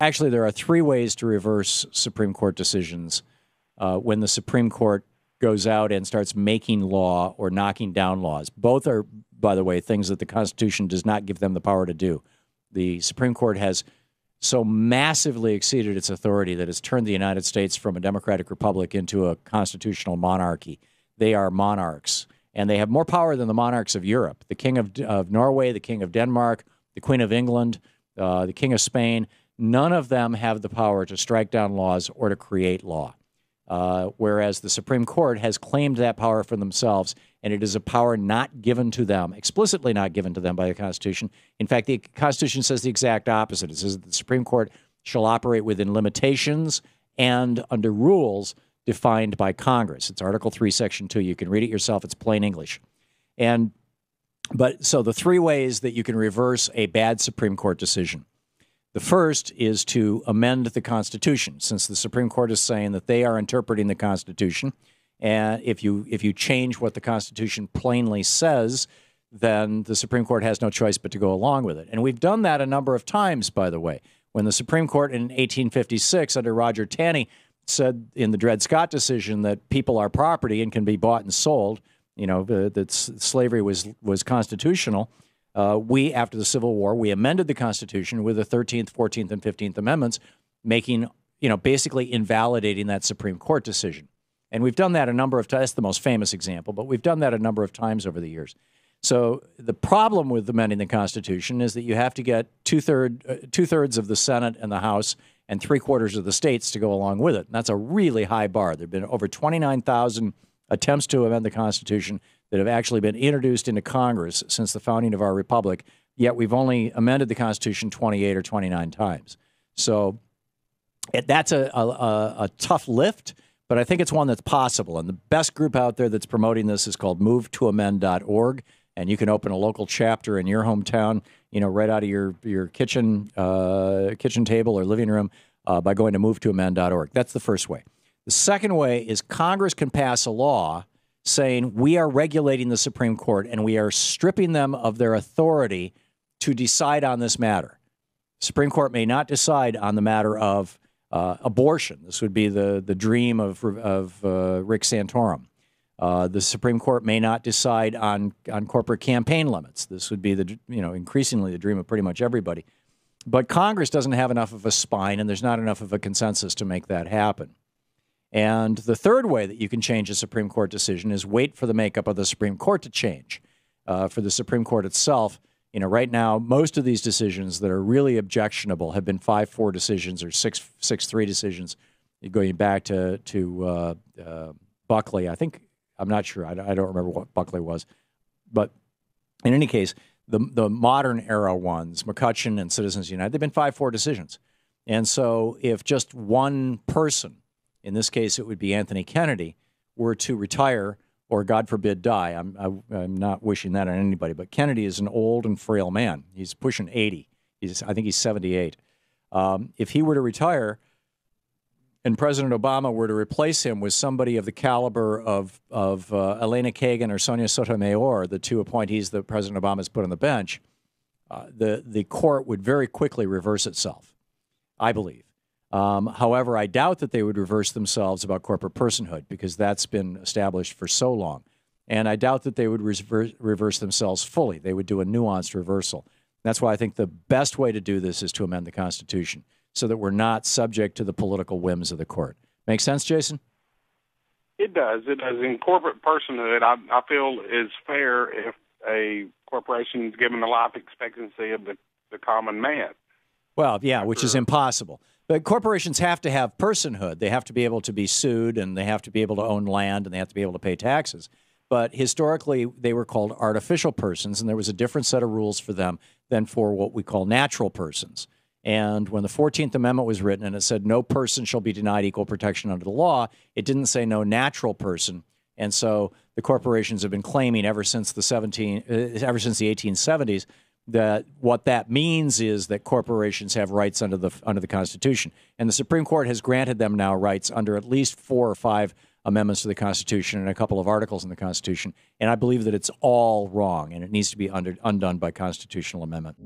Actually, there are three ways to reverse Supreme Court decisions when the Supreme Court goes out and starts making law or knocking down laws. Both are, by the way, things that the Constitution does not give them the power to do. The Supreme Court has so massively exceeded its authority that it's turned the United States from a democratic republic into a constitutional monarchy. They are monarchs, and they have more power than the monarchs of Europe. The King of Norway, the King of Denmark, the Queen of England, the King of Spain, none of them have the power to strike down laws or to create law, whereas the Supreme Court has claimed that power for themselves, and it is a power not given to them, explicitly not given to them by the Constitution. In fact, the Constitution says the exact opposite. It says that the Supreme Court shall operate within limitations and under rules defined by Congress. It's Article 3, Section 2. You can read it yourself. It's plain English. So the three ways that you can reverse a bad Supreme Court decision. The first is to amend the Constitution, since the Supreme Court is saying that they are interpreting the Constitution. And if you change what the Constitution plainly says, then the Supreme Court has no choice but to go along with it. And we've done that a number of times, by the way. When the Supreme Court in 1856 under Roger Taney said in the Dred Scott decision that people are property and can be bought and sold, that slavery was constitutional, we, after the Civil War, we amended the Constitution with the 13th, 14th, and 15th Amendments, making, basically invalidating that Supreme Court decision. And we've done that a number of times. That's the most famous example, but we've done that a number of times over the years. So the problem with amending the Constitution is that you have to get two-thirds of the Senate and the House and three-quarters of the states to go along with it. And that's a really high bar. There have been over 29,000 attempts to amend the Constitution that have actually been introduced into Congress since the founding of our republic, yet we've only amended the Constitution 28 or 29 times. So that's a tough lift, but I think it's one that's possible. And the best group out there that's promoting this is called movetoamend.org, and you can open a local chapter in your hometown, right out of your kitchen table or living room by going to movetoamend.org. That's the first way. The second way is Congress can pass a law saying we are regulating the Supreme Court and we are stripping them of their authority to decide on this matter. The Supreme Court may not decide on the matter of abortion. This would be the dream of Rick Santorum. The Supreme Court may not decide on corporate campaign limits. This would be increasingly the dream of pretty much everybody. But Congress doesn't have enough of a spine, and there's not enough of a consensus to make that happen. And the third way that you can change a Supreme Court decision is wait for the makeup of the Supreme Court to change. For the Supreme Court itself, right now, most of these decisions that are really objectionable have been 5-4 decisions or 6-3 decisions, going back to Buckley. I'm not sure. I don't remember what Buckley was. But in any case, the modern era ones, McCutcheon and Citizens United, they've been 5-4 decisions. And so if just one person, in this case, it would be Anthony Kennedy, were to retire or, God forbid, die. I'm not wishing that on anybody, but Kennedy is an old and frail man. He's pushing 80. I think he's 78. If he were to retire and President Obama were to replace him with somebody of the caliber of Elena Kagan or Sonia Sotomayor, the two appointees that President Obama has put on the bench, the court would very quickly reverse itself, I believe. However, I doubt that they would reverse themselves about corporate personhood because that's been established for so long. And I doubt that they would reverse themselves fully. They would do a nuanced reversal. That's why I think the best way to do this is to amend the Constitution so that we're not subject to the political whims of the court. Make sense, Jason? It does. It does. In corporate personhood, I feel is fair if a corporation is given the life expectancy of the common man. Well, yeah, which is impossible. But corporations have to have personhood. They have to be able to be sued, and they have to be able to own land, and they have to be able to pay taxes. But historically, they were called artificial persons, and there was a different set of rules for them than for what we call natural persons. And when the 14th Amendment was written and it said no person shall be denied equal protection under the law, it didn't say no natural person. And so the corporations have been claiming ever since the 1870s that what that means is that corporations have rights under the Constitution. And the Supreme Court has granted them now rights under at least 4 or 5 amendments to the Constitution and a couple of articles in the Constitution. And I believe that it's all wrong, and it needs to be undone by constitutional amendment.